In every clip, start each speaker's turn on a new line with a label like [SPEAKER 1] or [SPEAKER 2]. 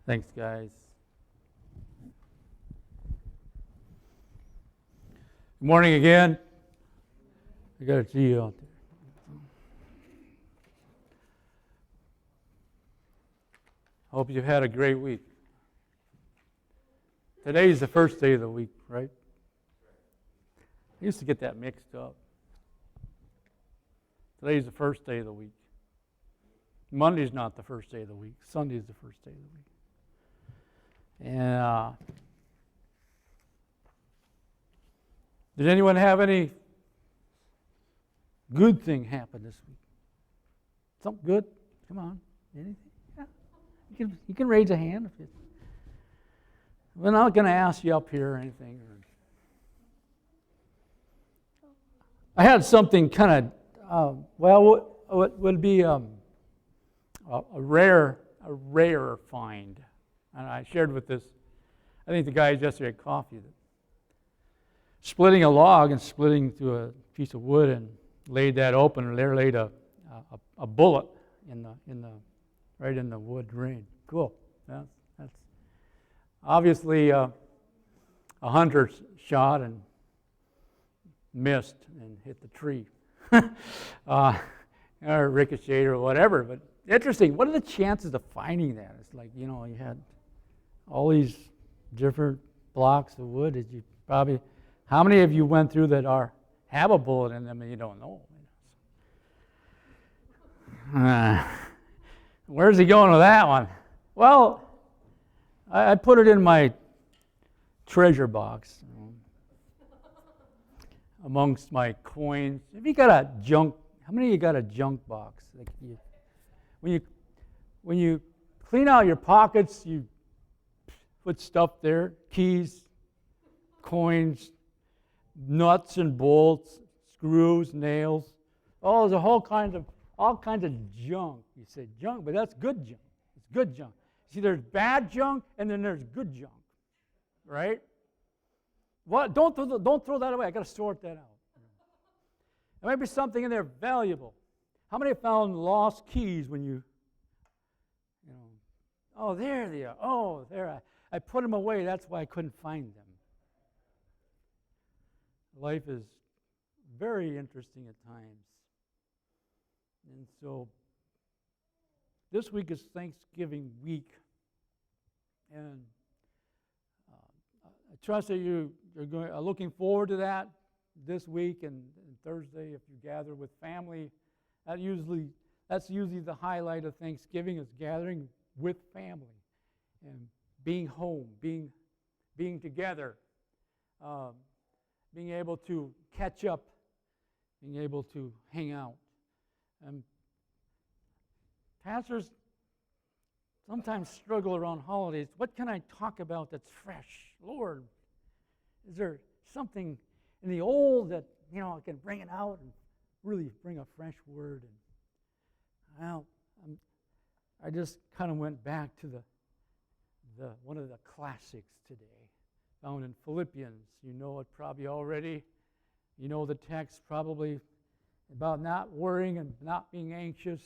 [SPEAKER 1] Thanks, guys. Good morning again. I got to see you out there. Hope you've had a great week. Today's the first day of the week, right? I used to get that mixed up. Today's the first day of the week. Monday's not the first day of the week. Sunday's the first day of the week. And did anyone have any good thing happen this week? Something good? Come on. Anything? Yeah. You can raise a hand. We're not going to ask you up here or anything. I had something kind of, what would be a rare find. And I shared with this, I think the guys yesterday at coffee, that splitting a log and splitting through a piece of wood and laid that open, and there laid a bullet right in the wood grain. Cool. That's obviously a hunter shot and missed and hit the tree, or ricocheted or whatever. But interesting. What are the chances of finding that? It's like, you had all these different blocks of wood that you probably. How many of you went through that have a bullet in them and you don't know? Where's he going with that one? Well, I put it in my treasure box amongst my coins. If you got a junk, how many of you got a junk box? Like when you clean out your pockets, you put stuff there, keys, coins, nuts and bolts, screws, nails. Oh, there's all kinds of junk. You say junk, but that's good junk. It's good junk. See, there's bad junk and then there's good junk, right? What? Don't throw that away. I got to sort that out. There might be something in there valuable. How many found lost keys when you oh, there they are. Oh, there. I put them away. That's why I couldn't find them. Life is very interesting at times. And so this week is Thanksgiving week. And I trust that you're looking forward to that this week and Thursday if you gather with family. That's usually the highlight of Thanksgiving, is gathering with family and being home, being together, being able to catch up, being able to hang out. Pastors sometimes struggle around holidays. What can I talk about that's fresh? Lord, is there something in the old that I can bring it out and really bring a fresh word? And I just kind of went back to the one of the classics today, found in Philippians. You know it probably already. You know the text probably about not worrying and not being anxious.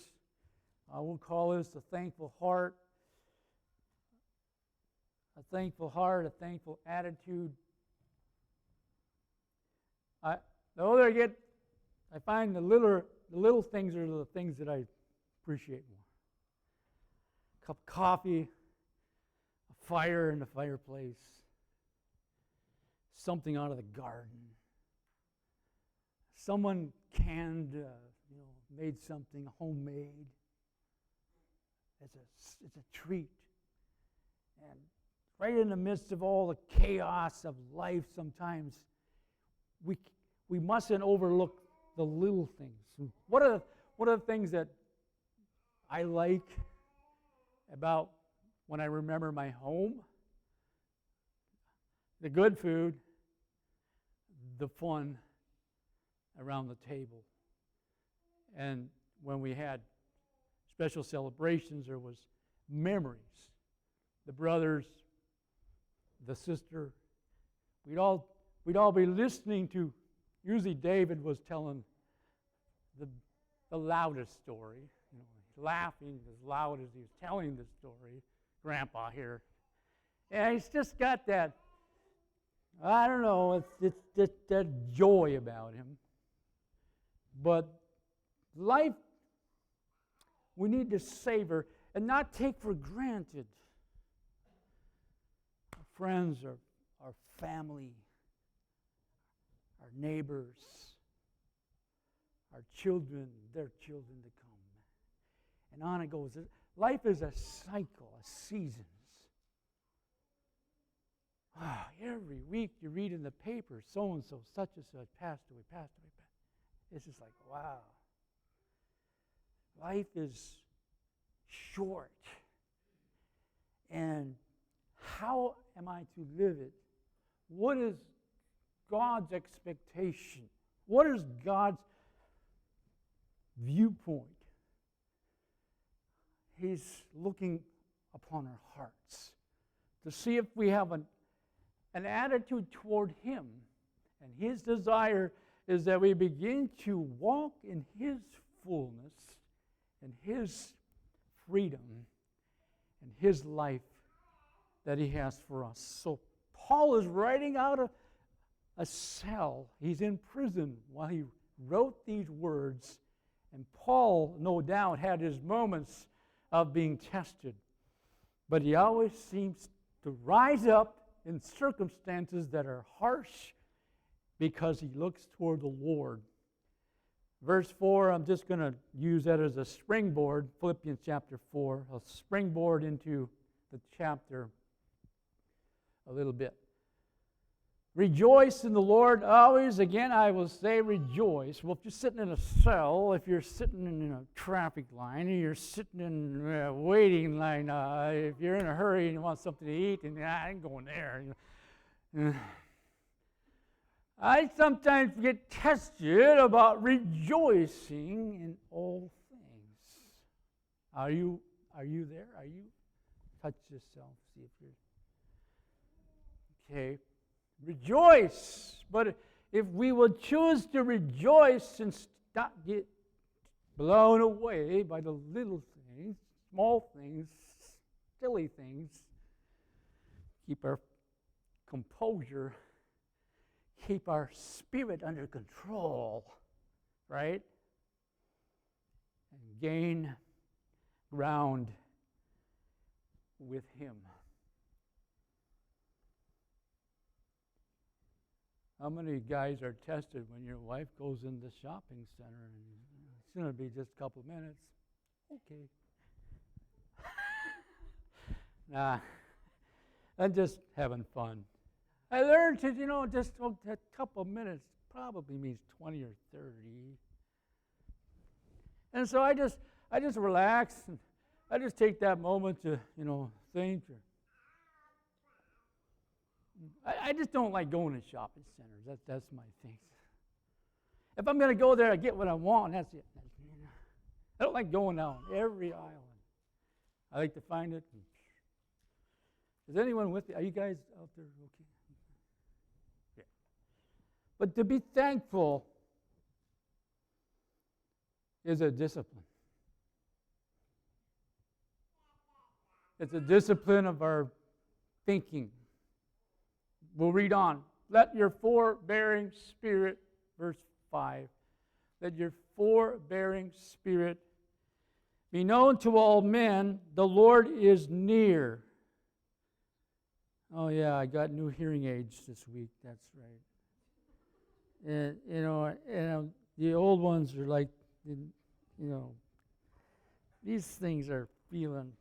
[SPEAKER 1] I will call this a thankful heart. A thankful heart, a thankful attitude. The older I get, I find the little things are the things that I appreciate more. A cup of coffee, a fire in the fireplace, something out of the garden. Someone canned, made something homemade. It's a treat. And right in the midst of all the chaos of life, sometimes we mustn't overlook the little things. What are the things that I like about when I remember my home? The good food, the fun around the table. And when we had special celebrations, there was memories. The brothers, the sister, we'd all be listening to. Usually David was telling the loudest story, laughing as loud as he was telling the story. grandpa here. And he's just got that, I don't know, it's that joy about him. But life, we need to savor and not take for granted our friends, our family, our neighbors, our children, their children to come. And on it goes. Life is a cycle, a seasons. Every week you read in the paper, so-and-so, such and such, passed away. It's just like, wow. Life is short. And how am I to live it? What is God's expectation? What is God's viewpoint? He's looking upon our hearts to see if we have an attitude toward Him. And His desire is that we begin to walk in His fullness and His freedom and His life that He has for us. So Paul is writing out a cell. He's in prison while he wrote these words. And Paul, no doubt, had his moments of being tested. But he always seems to rise up in circumstances that are harsh because he looks toward the Lord. Verse 4, I'm just going to use that as a springboard, Philippians chapter 4, a springboard into the chapter a little bit. Rejoice in the Lord always. Again, I will say rejoice. Well, if you're sitting in a cell, if you're sitting in a traffic line, or you're sitting in a waiting line, if you're in a hurry and you want something to eat, and I ain't going there. I sometimes get tested about rejoicing in all things. Are you there? Are you? Touch yourself. See if you're okay. Rejoice. But if we will choose to rejoice and not get blown away by the little things, small things, silly things, keep our composure, keep our spirit under control, right? And gain ground with Him. How many guys are tested when your wife goes in the shopping center and it's going to be just a couple of minutes? Okay. Nah, I'm just having fun. I learned to, just a couple of minutes probably means 20 or 30. And so I just relax and I just take that moment to, think. I just don't like going to shopping centers. That's my thing. If I'm going to go there, I get what I want. That's it. I don't like going down every aisle. I like to find it. Is anyone with you? Are you guys out there okay? Yeah. But to be thankful is a discipline. It's a discipline of our thinking. We'll read on. Let your forbearing spirit, verse 5, let your forbearing spirit be known to all men. The Lord is near. Oh yeah, I got new hearing aids this week. That's right. And the old ones are like, these things are feeling.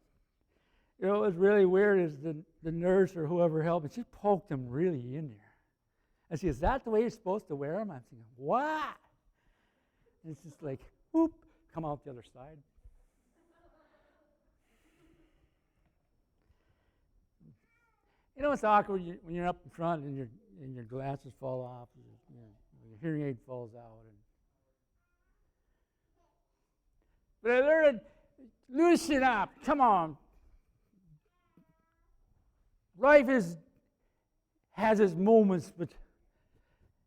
[SPEAKER 1] What was really weird is the nurse or whoever helped me, she poked them really in there. And she said, is that the way you're supposed to wear them? I'm thinking, what? And it's just like, whoop, come out the other side. It's awkward when you're up in front and your glasses fall off, your hearing aid falls out. But I learned, loosen up, come on. Life has its moments, but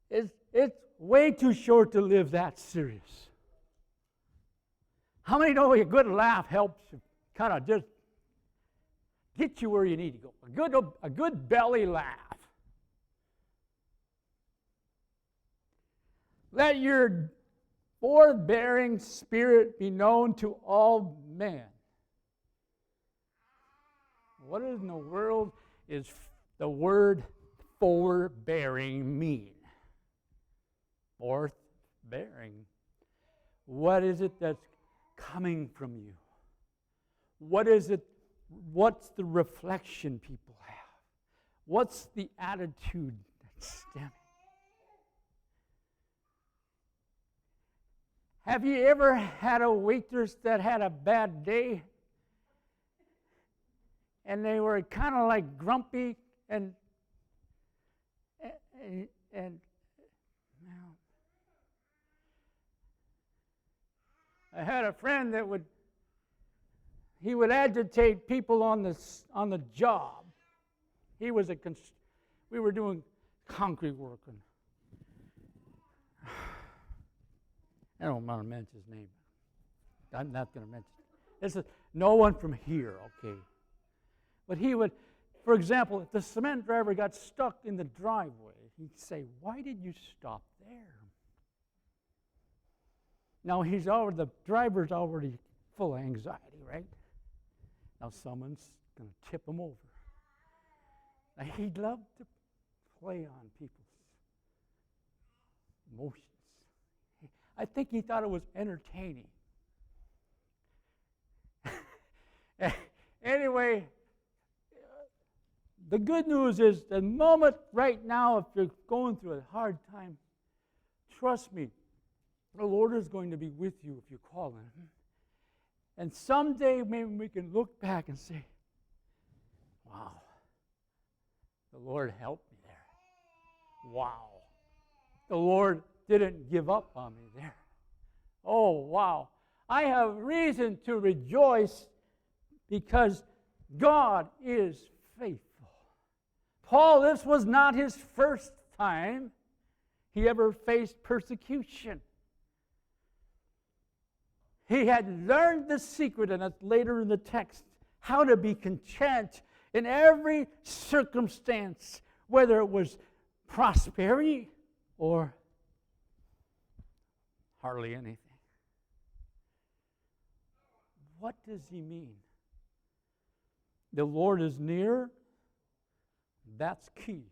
[SPEAKER 1] it's way too short to live that serious. How many know a good laugh helps you kind of just get you where you need to go. A good belly laugh. Let your forbearing spirit be known to all men. What in the world is the word forbearing mean? Forbearing. What is it that's coming from you? What is it? What's the reflection people have? What's the attitude that's stemming? Have you ever had a waitress that had a bad day? And they were kind of like grumpy and well, I had a friend that would agitate people on the job. We were doing concrete work, and I don't want to mention his name. I'm not going to mention it. This is no one from here, okay? But he would, for example, if the cement driver got stuck in the driveway, he'd say, "Why did you stop there?" Now the driver's already full of anxiety, right? Now someone's going to tip him over. Now he'd love to play on people's emotions. I think he thought it was entertaining. Anyway, the good news is the moment right now, if you're going through a hard time, trust me, the Lord is going to be with you if you call on Him. And someday maybe we can look back and say, wow, the Lord helped me there. Wow, the Lord didn't give up on me there. Oh, wow. I have reason to rejoice because God is faithful. Paul, this was not his first time he ever faced persecution. He had learned the secret, and it's later in the text, how to be content in every circumstance, whether it was prosperity or hardly anything. What does he mean? The Lord is near. That's key.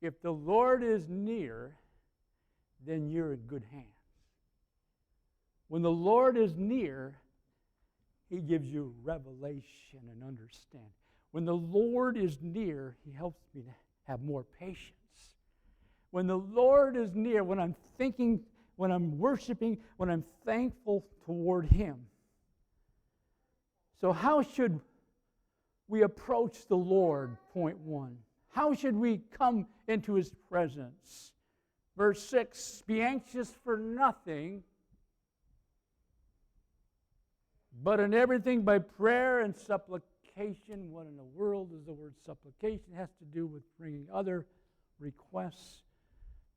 [SPEAKER 1] If the Lord is near, then you're in good hands. When the Lord is near, He gives you revelation and understanding. When the Lord is near, He helps me to have more patience. When the Lord is near, when I'm thinking, when I'm worshiping, when I'm thankful toward Him. So how should we approach the Lord? Point one. How should we come into His presence? Verse 6, be anxious for nothing, but in everything by prayer and supplication. What in the world is the word supplication? It has to do with bringing other requests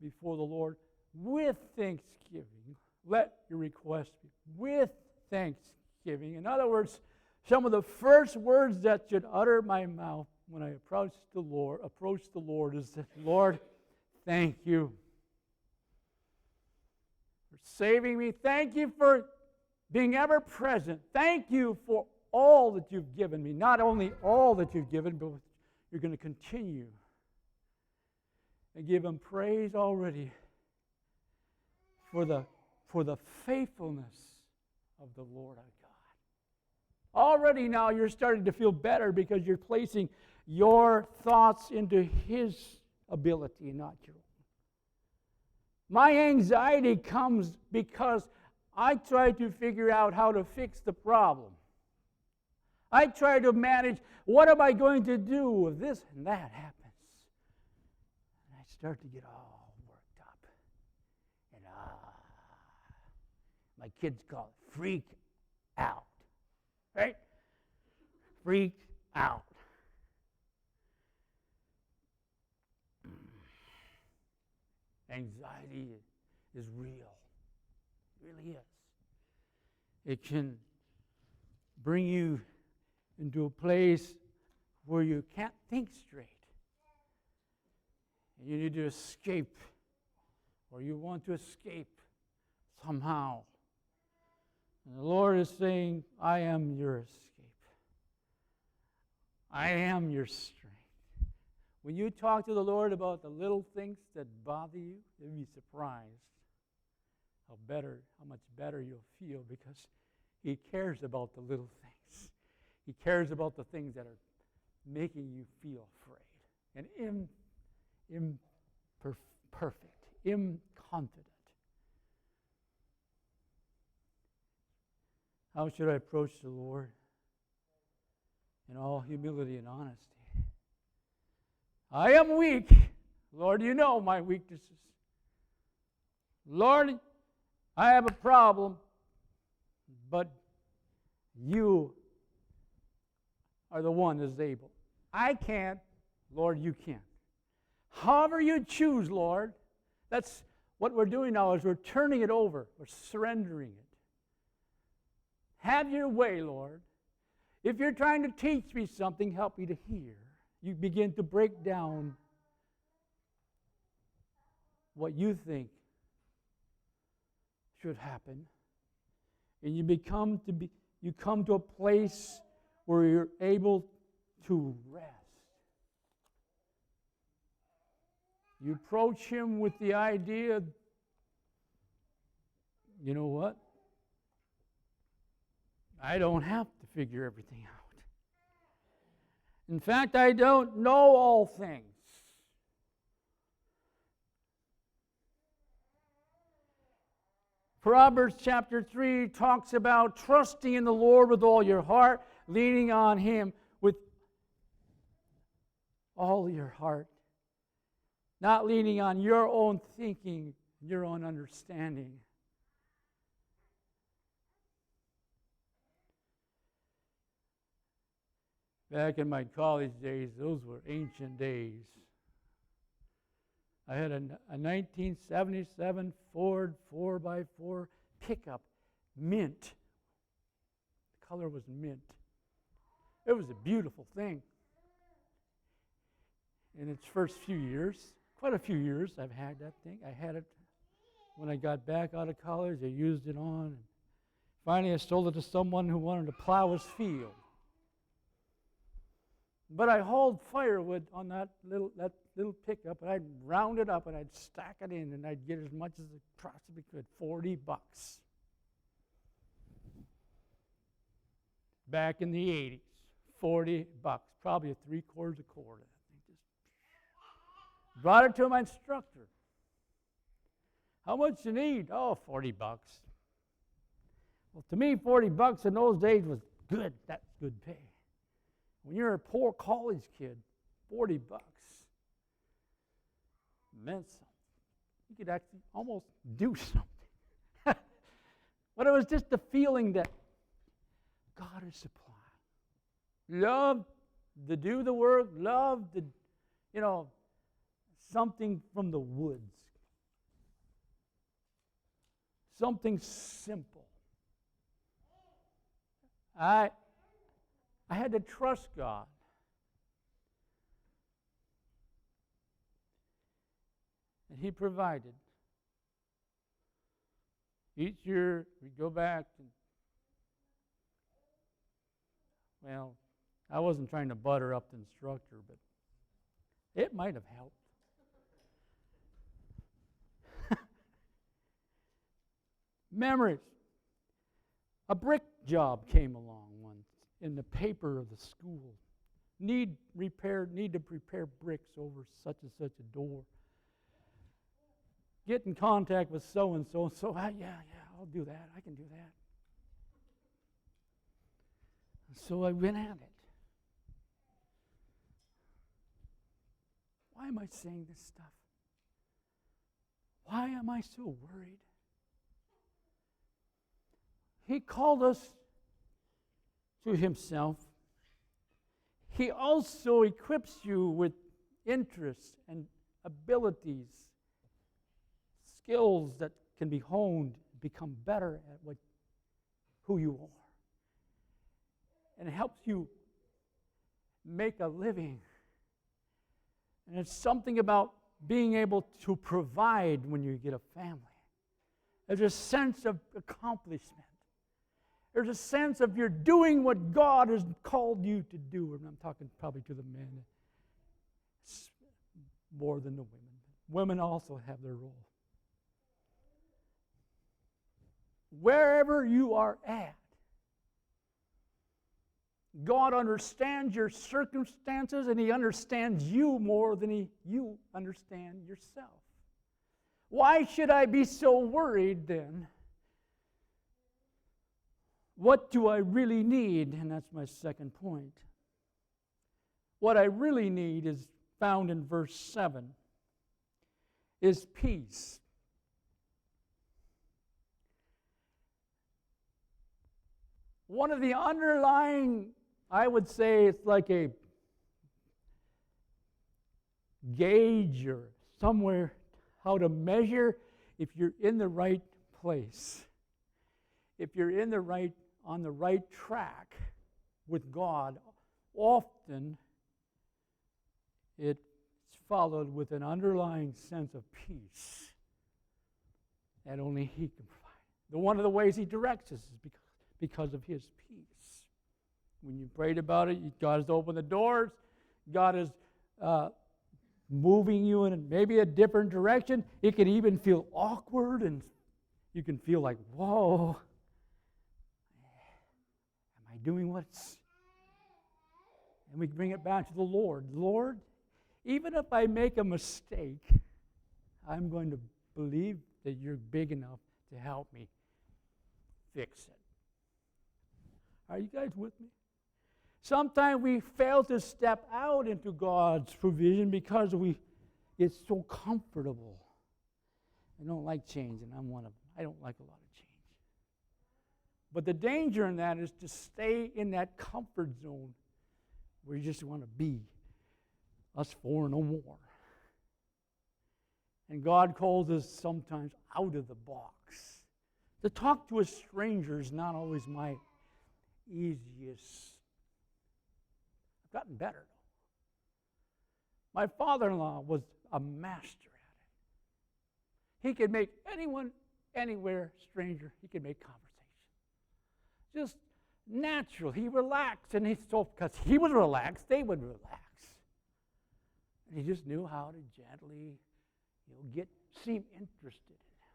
[SPEAKER 1] before the Lord with thanksgiving. Let your requests be with thanksgiving. In other words, some of the first words that should utter my mouth when I approach the Lord is that, Lord, thank you for saving me. Thank you for being ever present. Thank you for all that you've given me. Not only all that you've given, but you're going to continue. And give Him praise already for the faithfulness of the Lord our God. Already now you're starting to feel better because you're placing your thoughts into His ability, not your own. My anxiety comes because I try to figure out how to fix the problem. I try to manage, what am I going to do if this and that happens? And I start to get all worked up. And my kids call it freak out. Right? Freak out. Anxiety is real. It really is. It can bring you into a place where you can't think straight. And you need to escape, or you want to escape somehow. And the Lord is saying, I am your escape. I am your strength. When you talk to the Lord about the little things that bother you, you'll be surprised how much better you'll feel, because He cares about the little things. He cares about the things that are making you feel afraid and imperfect, inconfident. How should I approach the Lord? In all humility and honesty. I am weak. Lord, you know my weaknesses. Lord, I have a problem, but you are the one that is able. I can't. Lord, you can. However you choose, Lord. That's what we're doing now, is we're turning it over. We're surrendering it. Have your way, Lord. If you're trying to teach me something, help me to hear. You begin to break down what you think should happen. And you come to a place where you're able to rest. You approach Him with the idea, you know what? I don't have to figure everything out. In fact, I don't know all things. Proverbs chapter 3 talks about trusting in the Lord with all your heart, leaning on Him with all your heart, not leaning on your own thinking, your own understanding. Back in my college days, those were ancient days. I had a 1977 Ford 4x4 pickup, mint. The color was mint. It was a beautiful thing. In its first few years, quite a few years, I've had that thing. I had it when I got back out of college. I used it on. And finally, I sold it to someone who wanted to plow his field. But I hauled firewood on that little pickup, and I'd round it up, and I'd stack it in, and I'd get as much as I possibly could, $40. Back in the 80s, $40, probably a 3/4 a cord. Brought it to my instructor. How much you need? Oh, $40. Well, to me, $40 in those days was good. That's good pay. When you're a poor college kid, $40 meant something. You could actually almost do something. But it was just the feeling that God is supplying. Love to do the work, love to, something from the woods. Something simple. I had to trust God. And He provided. Each year we go back and, well, I wasn't trying to butter up the instructor, but it might have helped. Memories. A brick job came along once in the paper of the school. Need to prepare bricks over such and such a door. Get in contact with so and so. Yeah, I'll do that. I can do that. So I went at it. Why am I saying this stuff? Why am I so worried? He called us to Himself. He also equips you with interests and abilities, skills that can be honed, become better at who you are. And it helps you make a living. And it's something about being able to provide when you get a family. There's a sense of accomplishment. There's a sense of you're doing what God has called you to do. And I'm talking probably to the men more than the women. Women also have their role. Wherever you are at, God understands your circumstances, and He understands you more than you understand yourself. Why should I be so worried then? What do I really need? And that's my second point. What I really need is found in verse 7, is peace. One of the underlying, I would say it's like a gauge or somewhere how to measure if you're in the right place. If you're on the right track with God, often it's followed with an underlying sense of peace that only He can provide. One of the ways He directs us is because of His peace. When you prayed about it, God has opened the doors. God is moving you in maybe a different direction. It can even feel awkward, and you can feel like, whoa, am I doing what's... And we bring it back to the Lord. Lord, even if I make a mistake, I'm going to believe that You're big enough to help me fix it. Are you guys with me? Sometimes we fail to step out into God's provision because it's so comfortable. I don't like change, and I'm one of them. I don't like a lot of change. But the danger in that is to stay in that comfort zone where you just want to be us four no more. And God calls us sometimes out of the box. To talk to a stranger is not always my easiest. I've gotten better, though. My father-in-law was a master at it. He could make anyone, anywhere, stranger, he could make conversation. Just natural. He relaxed, and because he was relaxed, they would relax. And he just knew how to gently, seem interested in him.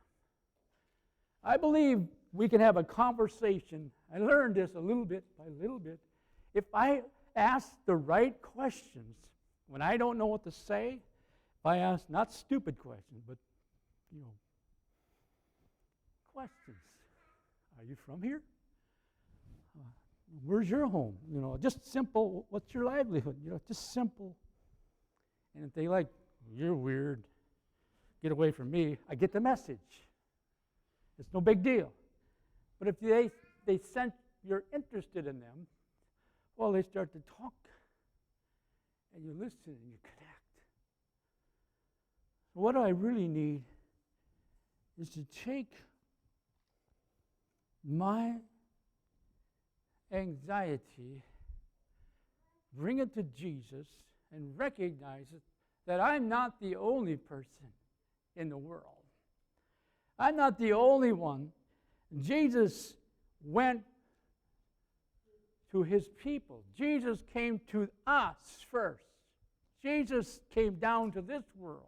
[SPEAKER 1] I believe we can have a conversation. I learned this a little bit by little bit. If I ask the right questions, when I don't know what to say, if I ask not stupid questions, but, questions. Are you from here? Where's your home? Just simple, what's your livelihood? Just simple. And if they you're weird, get away from me, I get the message. It's no big deal. But if they sense you're interested in them, well, they start to talk, and you listen and you connect. What I really need is to take my anxiety, bring it to Jesus, and recognize that I'm not the only person in the world. I'm not the only one. Jesus went to His people. Jesus came to us first. Jesus came down to this world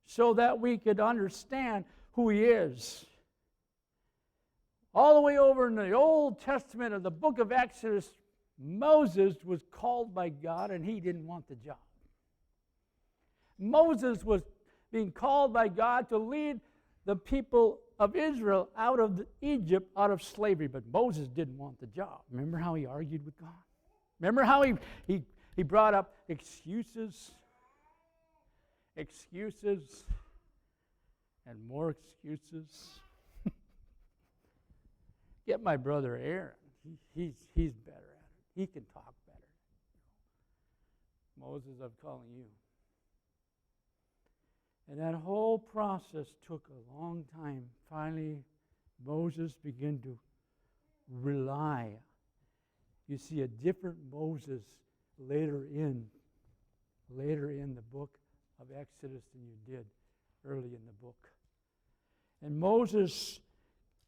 [SPEAKER 1] so that we could understand who He is. All the way over in the Old Testament of the book of Exodus, Moses was called by God, and he didn't want the job. Moses was being called by God to lead the people of Israel out of Egypt, out of slavery, but Moses didn't want the job. Remember how he argued with God? Remember how he brought up excuses, and more excuses? Get my brother Aaron. He's better at it. He can talk better. Moses, I'm calling you. And that whole process took a long time. Finally, Moses began to rely. You see a different Moses later in the book of Exodus than you did early in the book. And Moses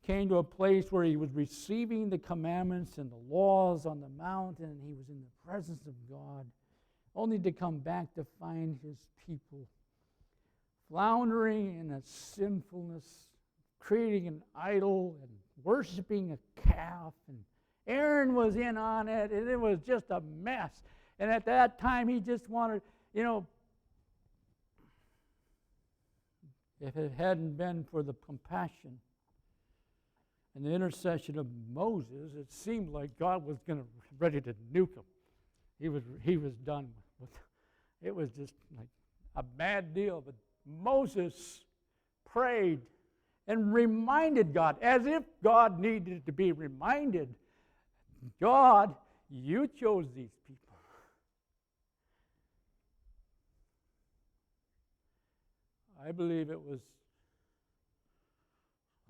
[SPEAKER 1] came to a place where he was receiving the commandments and the laws on the mountain, and he was in the presence of God, only to come back to find his people floundering in a sinfulness, creating an idol and worshiping a calf, and Aaron was in on it, and it was just a mess. And at that time, he just wanted, if it hadn't been for the compassion and the intercession of Moses, it seemed like God was ready to nuke him. He was done with it. It was just like a bad deal. But Moses prayed and reminded God, as if God needed to be reminded, God, you chose these people. I believe it was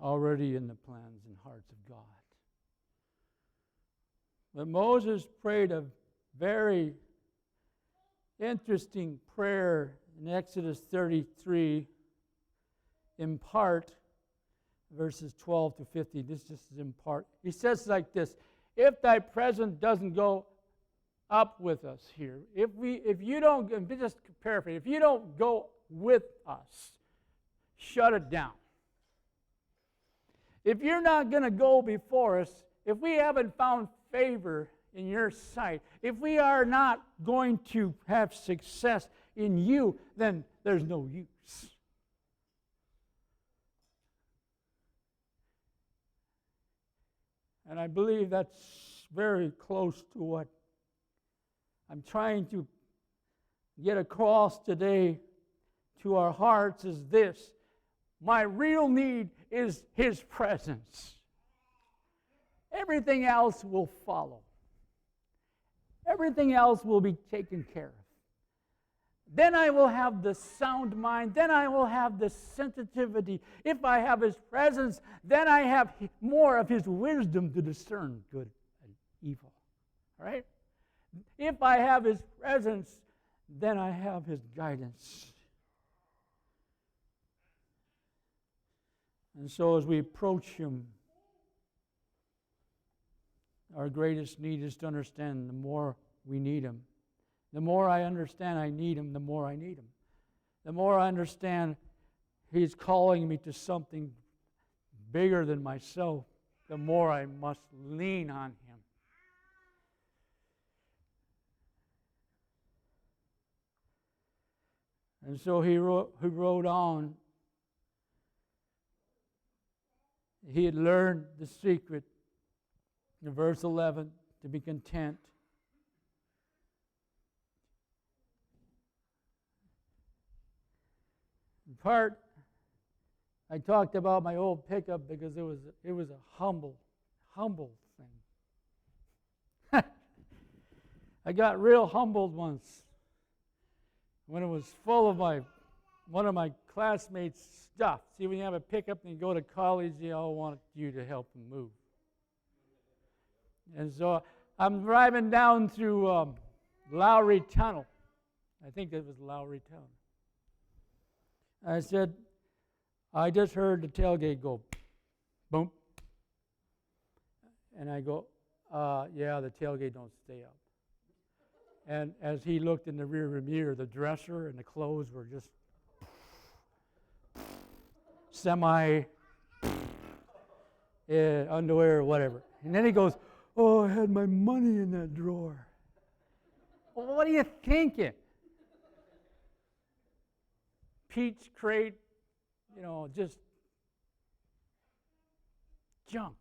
[SPEAKER 1] already in the plans and hearts of God. But Moses prayed a very interesting prayer in Exodus 33, in part, verses 12 to 15. This just is in part. He says like this: if thy presence doesn't go up with us here, if you don't, just paraphrase, if you don't go with us, shut it down. If you're not going to go before us, if we haven't found favor in your sight, if we are not going to have success in you, then there's no use. And I believe that's very close to what I'm trying to get across today to our hearts, is this: my real need is His presence. Everything else will follow. Everything else will be taken care of. Then I will have the sound mind. Then I will have the sensitivity. If I have His presence, then I have more of His wisdom to discern good and evil. All right? If I have His presence, then I have His guidance. And so as we approach Him, our greatest need is to understand the more we need Him. The more I understand I need Him, the more I need Him. The more I understand He's calling me to something bigger than myself, the more I must lean on Him. And so he wrote on. He had learned the secret, in verse 11, to be content. In part, I talked about my old pickup because it was a humble thing. I got real humbled once when it was full of one of my classmates' stuff. See, when you have a pickup and you go to college, they all want you to help them move. And so I'm driving down through Lowry Tunnel. I think it was Lowry Tunnel. I said, I just heard the tailgate go boom. And I go, yeah, the tailgate don't stay up. And as he looked in the rear mirror, the dresser and the clothes were just underwear or whatever. And then he goes, oh, I had my money in that drawer. Well, what are you thinking? Peach crate, just junk.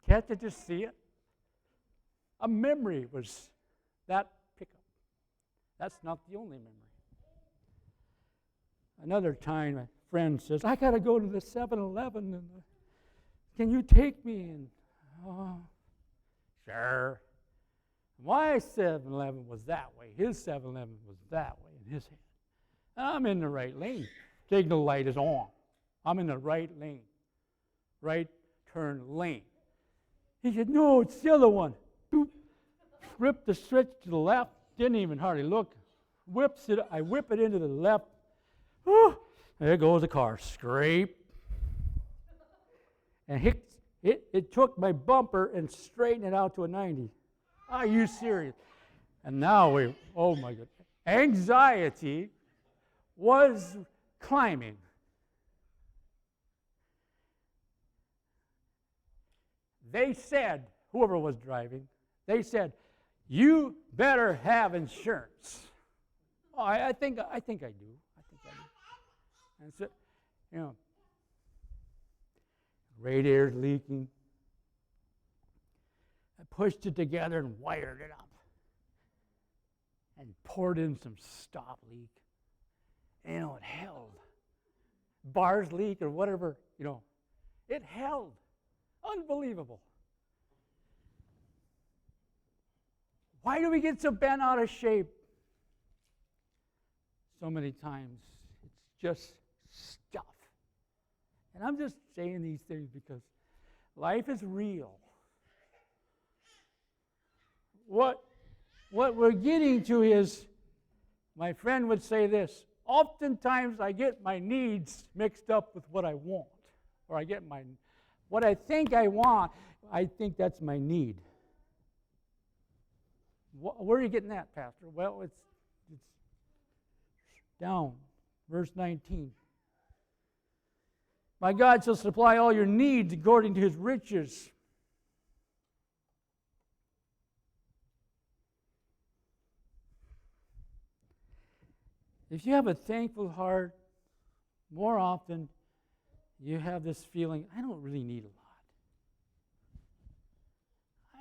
[SPEAKER 1] Can't you just see it? A memory was that pickup. That's not the only memory. Another time, a friend says, I got to go to the 7-Eleven, and can you take me? And, oh, sure. My 7-Eleven was that way. His 7-Eleven was that way in his hand. And I'm in the right lane. Signal light is on. I'm in the right lane. Right turn lane. He said, no, it's the other one. Boop. grip the switch to the left, didn't even hardly look. I whip it into the left. Whew, there goes the car, scrape. And it took my bumper and straightened it out to a 90. Are you serious? And now oh my God. Anxiety was climbing. They said, whoever was driving, they said, you better have insurance. Oh, I think I do. And so, radiator's leaking. I pushed it together and wired it up. And poured in some stop leak. And, it held. Bars leak or whatever, it held. Unbelievable. Why do we get so bent out of shape? So many times it's just stuff. And I'm just saying these things because life is real. What we're getting to is, my friend would say this, oftentimes I get my needs mixed up with what I want. Or I get what I think I want, I think that's my need. Where are you getting that, Pastor? Well, it's down, verse 19. My God shall supply all your needs according to his riches. If you have a thankful heart, more often you have this feeling, I don't really need a lot.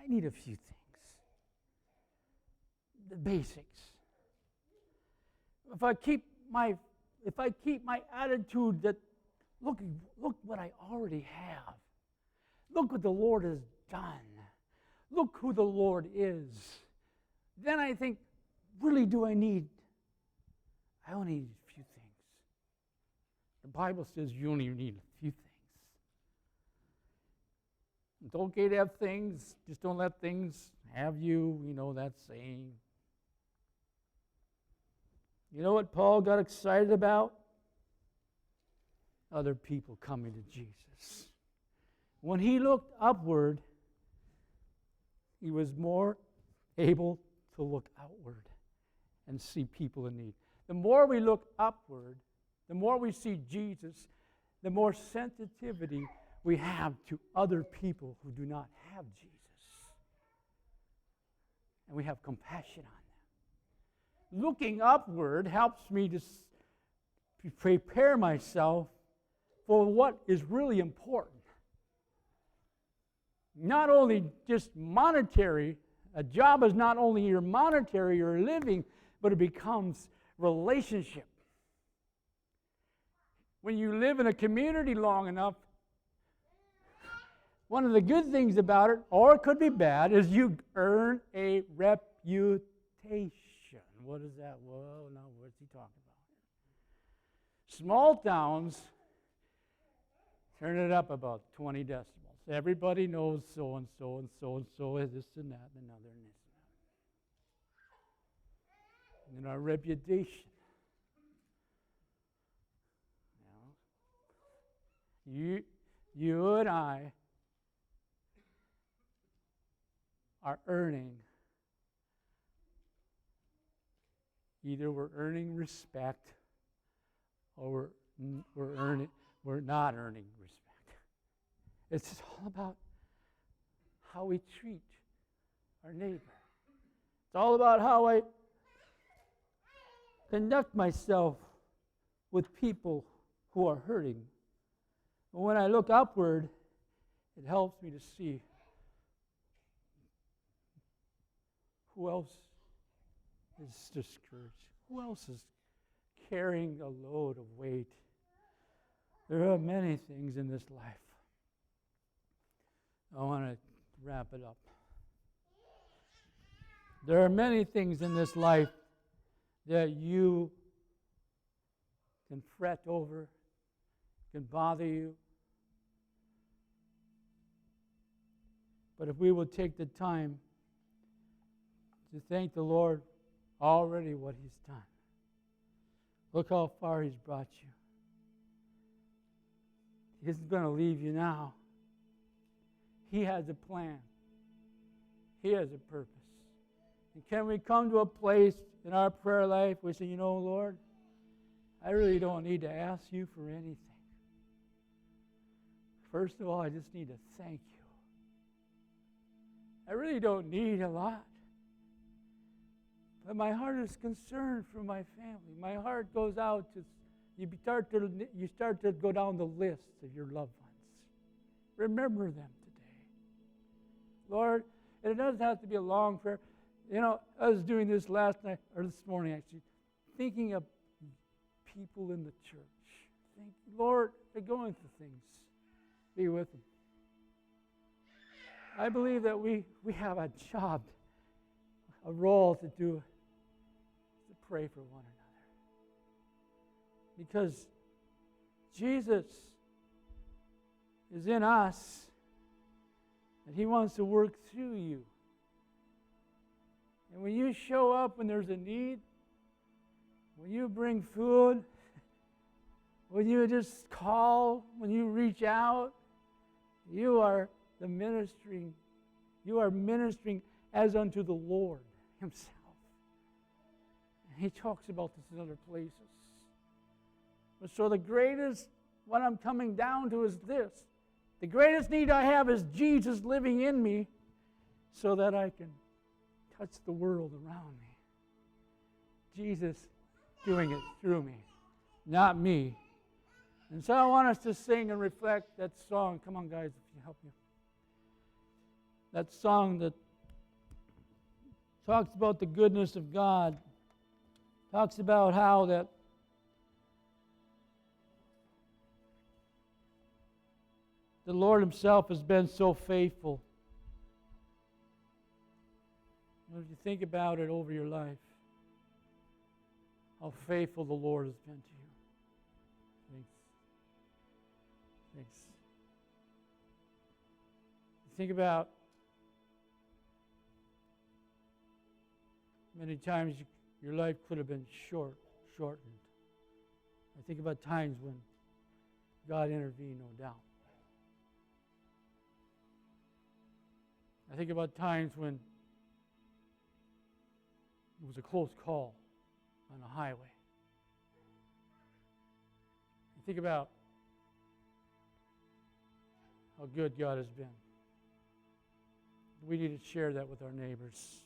[SPEAKER 1] I need a few things. The basics. If I keep my attitude that, look what I already have. Look what the Lord has done. Look who the Lord is. Then I think, really do I need? I only need a few things. The Bible says you only need a few things. It's okay to have things, just don't let things have you. You know that saying. You know what Paul got excited about? Other people coming to Jesus. When he looked upward, he was more able to look outward and see people in need. The more we look upward, the more we see Jesus, the more sensitivity we have to other people who do not have Jesus. And we have compassion on them. Looking upward helps me to prepare myself for what is really important. Not only just monetary, a job is not only your monetary or living, but it becomes relationship. When you live in a community long enough, one of the good things about it, or it could be bad, is you earn a reputation. What is that? Whoa, now what's he talking about? Small towns turn it up about 20 decibels. Everybody knows so and so and so and so is this and that and another and this and that. And our reputation. You and I are earning. Either we're earning respect or we're not earning respect. It's all about how we treat our neighbor. It's all about how I conduct myself with people who are hurting. But when I look upward, it helps me to see who else is discouraged, who else is carrying a load of weight. There are many things in this life. I want to wrap it up. There are many things in this life that you can fret over, can bother you. But if we will take the time to thank the Lord already what He's done. Look how far He's brought you. He isn't going to leave you now. He has a plan. He has a purpose. And can we come to a place in our prayer life where we say, you know, Lord, I really don't need to ask you for anything. First of all, I just need to thank you. I really don't need a lot. But my heart is concerned for my family. My heart goes out to, you start to go down the list of your loved ones. Remember them today. Lord, and it doesn't have to be a long prayer. You know, I was doing this last night, or this morning actually, thinking of people in the church. Lord, they're going through things. Be with them. I believe that we have a job, a role to do, to pray for one another. Because Jesus is in us, and He wants to work through you. And when you show up when there's a need, when you bring food, when you just call, when you reach out, you are ministering as unto the Lord Himself. And He talks about this in other places. But so the greatest, what I'm coming down to is this. The greatest need I have is Jesus living in me so that I can touch the world around me. Jesus doing it through me, not me. And so I want us to sing and reflect that song. Come on, guys, if you help me. That song that talks about the goodness of God, talks about how that the Lord Himself has been so faithful. If you think about it over your life, how faithful the Lord has been to you. Thanks. Think about many times your life could have been shortened. I think about times when God intervened, no doubt. I think about times when it was a close call on a highway. I think about how good God has been. We need to share that with our neighbors.